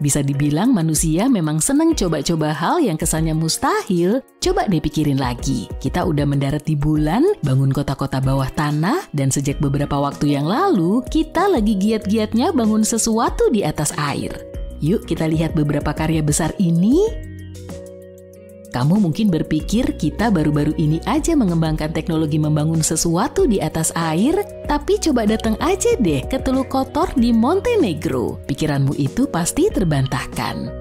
Bisa dibilang manusia memang senang coba-coba hal yang kesannya mustahil. Coba deh pikirin lagi. Kita udah mendarat di bulan, bangun kota-kota bawah tanah, dan sejak beberapa waktu yang lalu, kita lagi giat-giatnya bangun sesuatu di atas air. Yuk kita lihat beberapa karya besar ini. Kamu mungkin berpikir kita baru-baru ini aja mengembangkan teknologi membangun sesuatu di atas air, tapi coba datang aja deh ke Teluk Kotor di Montenegro. Pikiranmu itu pasti terbantahkan.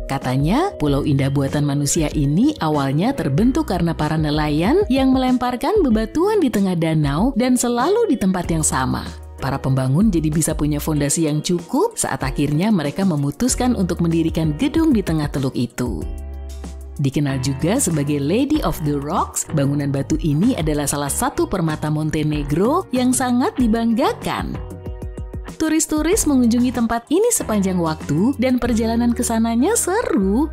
Katanya, pulau indah buatan manusia ini awalnya terbentuk karena para nelayan yang melemparkan bebatuan di tengah danau dan selalu di tempat yang sama. Para pembangun jadi bisa punya fondasi yang cukup saat akhirnya mereka memutuskan untuk mendirikan gedung di tengah teluk itu. Dikenal juga sebagai Lady of the Rocks, bangunan batu ini adalah salah satu permata Montenegro yang sangat dibanggakan. Turis-turis mengunjungi tempat ini sepanjang waktu dan perjalanan ke sananya seru.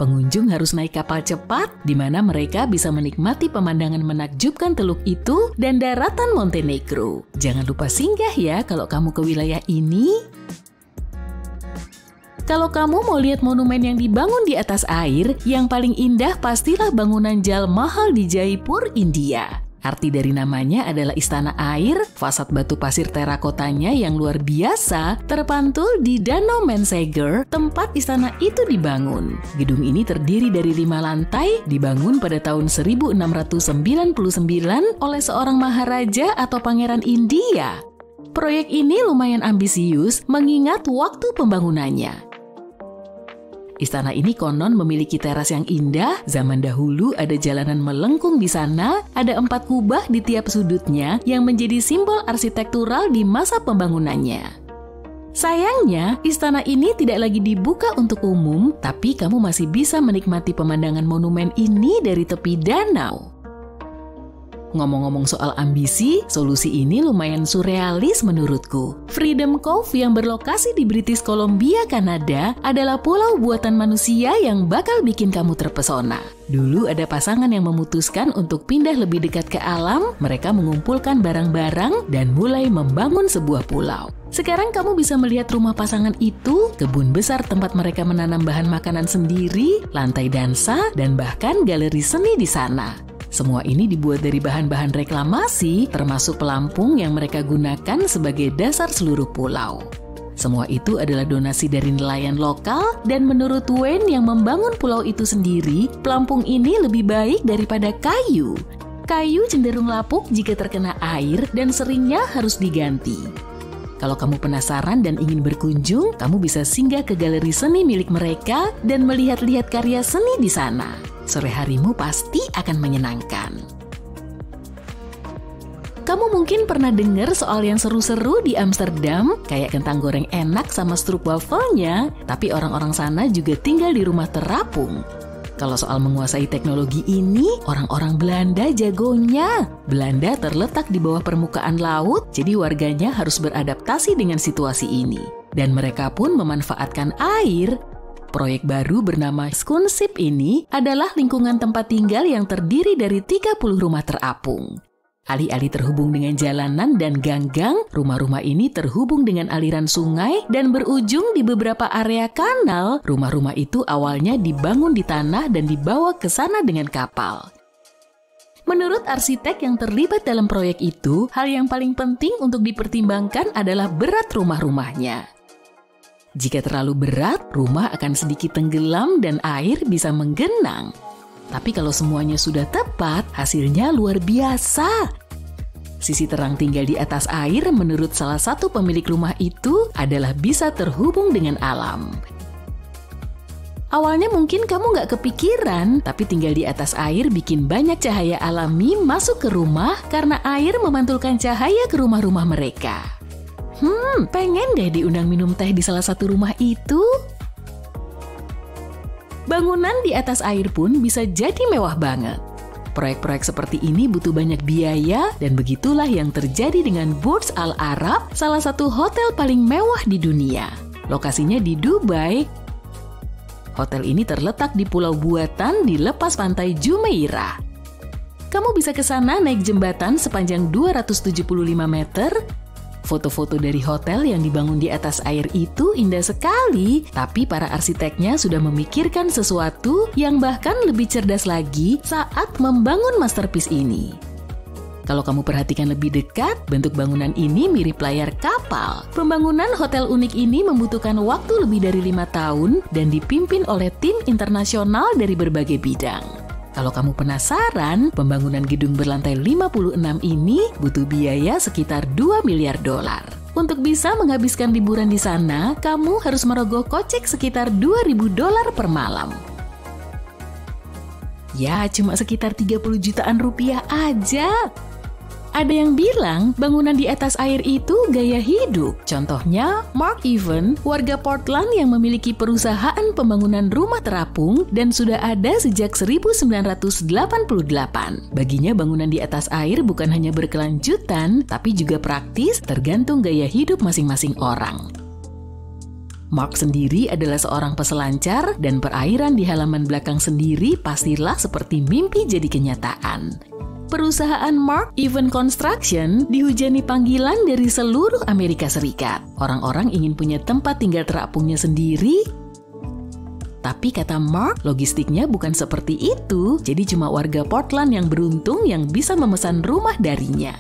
Pengunjung harus naik kapal cepat di mana mereka bisa menikmati pemandangan menakjubkan teluk itu dan daratan Montenegro. Jangan lupa singgah ya kalau kamu ke wilayah ini. Kalau kamu mau lihat monumen yang dibangun di atas air, yang paling indah pastilah bangunan Jal Mahal di Jaipur, India. Arti dari namanya adalah istana air, fasad batu pasir terakotanya yang luar biasa terpantul di Danau Menseger, tempat istana itu dibangun. Gedung ini terdiri dari 5 lantai, dibangun pada tahun 1699 oleh seorang maharaja atau pangeran India. Proyek ini lumayan ambisius mengingat waktu pembangunannya. Istana ini konon memiliki teras yang indah. Zaman dahulu ada jalanan melengkung di sana, ada 4 kubah di tiap sudutnya yang menjadi simbol arsitektural di masa pembangunannya. Sayangnya, istana ini tidak lagi dibuka untuk umum, tapi kamu masih bisa menikmati pemandangan monumen ini dari tepi danau. Ngomong-ngomong soal ambisi, solusi ini lumayan surrealis menurutku. Freedom Cove yang berlokasi di British Columbia, Kanada, adalah pulau buatan manusia yang bakal bikin kamu terpesona. Dulu ada pasangan yang memutuskan untuk pindah lebih dekat ke alam, mereka mengumpulkan barang-barang dan mulai membangun sebuah pulau. Sekarang kamu bisa melihat rumah pasangan itu, kebun besar tempat mereka menanam bahan makanan sendiri, lantai dansa, dan bahkan galeri seni di sana. Semua ini dibuat dari bahan-bahan reklamasi, termasuk pelampung yang mereka gunakan sebagai dasar seluruh pulau. Semua itu adalah donasi dari nelayan lokal, dan menurut Wayne yang membangun pulau itu sendiri, pelampung ini lebih baik daripada kayu. Kayu cenderung lapuk jika terkena air dan seringnya harus diganti. Kalau kamu penasaran dan ingin berkunjung, kamu bisa singgah ke galeri seni milik mereka dan melihat-lihat karya seni di sana. Sore harimu pasti akan menyenangkan. Kamu mungkin pernah dengar soal yang seru-seru di Amsterdam, kayak kentang goreng enak sama stroopwafelnya, tapi orang-orang sana juga tinggal di rumah terapung. Kalau soal menguasai teknologi ini, orang-orang Belanda jagonya. Belanda terletak di bawah permukaan laut, jadi warganya harus beradaptasi dengan situasi ini. Dan mereka pun memanfaatkan air. Proyek baru bernama Skoonship ini adalah lingkungan tempat tinggal yang terdiri dari 30 rumah terapung. Alih-alih terhubung dengan jalanan dan ganggang, rumah-rumah ini terhubung dengan aliran sungai dan berujung di beberapa area kanal. Rumah-rumah itu awalnya dibangun di tanah dan dibawa ke sana dengan kapal. Menurut arsitek yang terlibat dalam proyek itu, hal yang paling penting untuk dipertimbangkan adalah berat rumah-rumahnya. Jika terlalu berat, rumah akan sedikit tenggelam dan air bisa menggenang. Tapi kalau semuanya sudah tepat, hasilnya luar biasa. Sisi terang tinggal di atas air menurut salah satu pemilik rumah itu adalah bisa terhubung dengan alam. Awalnya mungkin kamu nggak kepikiran, tapi tinggal di atas air bikin banyak cahaya alami masuk ke rumah karena air memantulkan cahaya ke rumah-rumah mereka. Pengen deh diundang minum teh di salah satu rumah itu. Bangunan di atas air pun bisa jadi mewah banget. Proyek-proyek seperti ini butuh banyak biaya, dan begitulah yang terjadi dengan Burj Al Arab, salah satu hotel paling mewah di dunia. Lokasinya di Dubai. Hotel ini terletak di pulau buatan di lepas pantai Jumeirah. Kamu bisa ke sana naik jembatan sepanjang 275 meter. Foto-foto dari hotel yang dibangun di atas air itu indah sekali, tapi para arsiteknya sudah memikirkan sesuatu yang bahkan lebih cerdas lagi saat membangun masterpiece ini. Kalau kamu perhatikan lebih dekat, bentuk bangunan ini mirip layar kapal. Pembangunan hotel unik ini membutuhkan waktu lebih dari 5 tahun dan dipimpin oleh tim internasional dari berbagai bidang. Kalau kamu penasaran, pembangunan gedung berlantai 56 ini butuh biaya sekitar $2 miliar. Untuk bisa menghabiskan liburan di sana, kamu harus merogoh kocek sekitar $2.000 per malam. Ya, cuma sekitar 30 jutaan rupiah aja. Ada yang bilang bangunan di atas air itu gaya hidup. Contohnya, Mark Evan, warga Portland yang memiliki perusahaan pembangunan rumah terapung dan sudah ada sejak 1988. Baginya bangunan di atas air bukan hanya berkelanjutan, tapi juga praktis tergantung gaya hidup masing-masing orang. Mark sendiri adalah seorang peselancar dan perairan di halaman belakang sendiri pastilah seperti mimpi jadi kenyataan. Perusahaan Mark Evan Construction dihujani panggilan dari seluruh Amerika Serikat. Orang-orang ingin punya tempat tinggal terapungnya sendiri. Tapi kata Mark, logistiknya bukan seperti itu, jadi cuma warga Portland yang beruntung yang bisa memesan rumah darinya.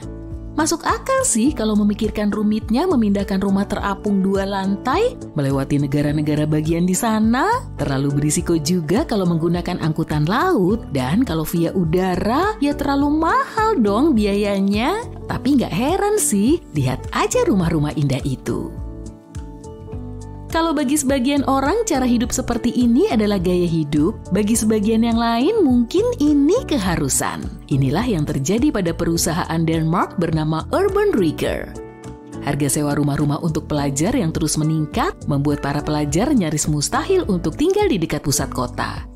Masuk akal sih kalau memikirkan rumitnya memindahkan rumah terapung 2 lantai, melewati negara-negara bagian di sana, terlalu berisiko juga kalau menggunakan angkutan laut, dan kalau via udara, ya terlalu mahal dong biayanya. Tapi nggak heran sih, lihat aja rumah-rumah indah itu. Kalau bagi sebagian orang cara hidup seperti ini adalah gaya hidup, bagi sebagian yang lain mungkin ini keharusan. Inilah yang terjadi pada perusahaan Denmark bernama Urban Rigger. Harga sewa rumah-rumah untuk pelajar yang terus meningkat membuat para pelajar nyaris mustahil untuk tinggal di dekat pusat kota.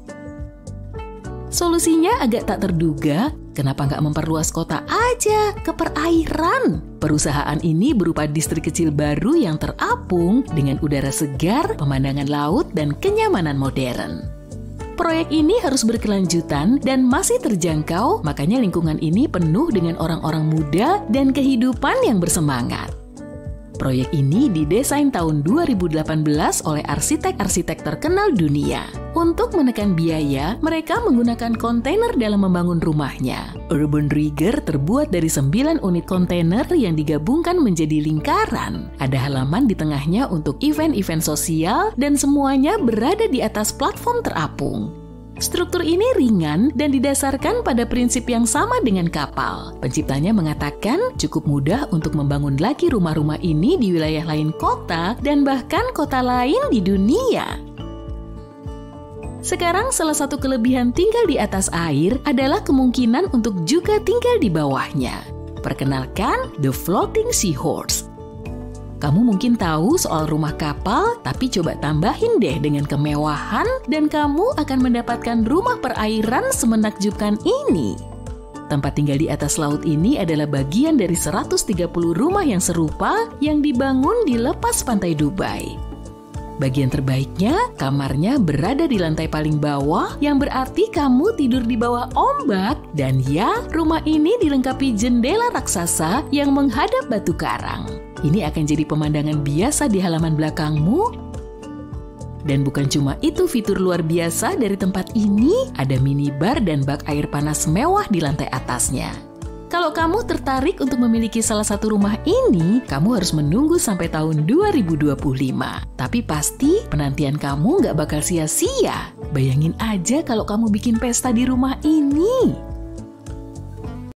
Solusinya agak tak terduga, kenapa nggak memperluas kota aja ke perairan? Perusahaan ini berupa distrik kecil baru yang terapung dengan udara segar, pemandangan laut, dan kenyamanan modern. Proyek ini harus berkelanjutan dan masih terjangkau, makanya lingkungan ini penuh dengan orang-orang muda dan kehidupan yang bersemangat. Proyek ini didesain tahun 2018 oleh arsitek-arsitek terkenal dunia. Untuk menekan biaya, mereka menggunakan kontainer dalam membangun rumahnya. Urban Rigger terbuat dari 9 unit kontainer yang digabungkan menjadi lingkaran. Ada halaman di tengahnya untuk event-event sosial dan semuanya berada di atas platform terapung. Struktur ini ringan dan didasarkan pada prinsip yang sama dengan kapal. Penciptanya mengatakan cukup mudah untuk membangun lagi rumah-rumah ini di wilayah lain kota dan bahkan kota lain di dunia. Sekarang salah satu kelebihan tinggal di atas air adalah kemungkinan untuk juga tinggal di bawahnya. Perkenalkan, The Floating Seahorse. Kamu mungkin tahu soal rumah kapal, tapi coba tambahin deh dengan kemewahan dan kamu akan mendapatkan rumah perairan semenakjubkan ini. Tempat tinggal di atas laut ini adalah bagian dari 130 rumah yang serupa yang dibangun di lepas pantai Dubai. Bagian terbaiknya, kamarnya berada di lantai paling bawah, yang berarti kamu tidur di bawah ombak. Dan ya, rumah ini dilengkapi jendela raksasa yang menghadap batu karang. Ini akan jadi pemandangan biasa di halaman belakangmu. Dan bukan cuma itu fitur luar biasa dari tempat ini, ada minibar dan bak air panas mewah di lantai atasnya. Kalau kamu tertarik untuk memiliki salah satu rumah ini, kamu harus menunggu sampai tahun 2025. Tapi pasti penantian kamu nggak bakal sia-sia. Bayangin aja kalau kamu bikin pesta di rumah ini.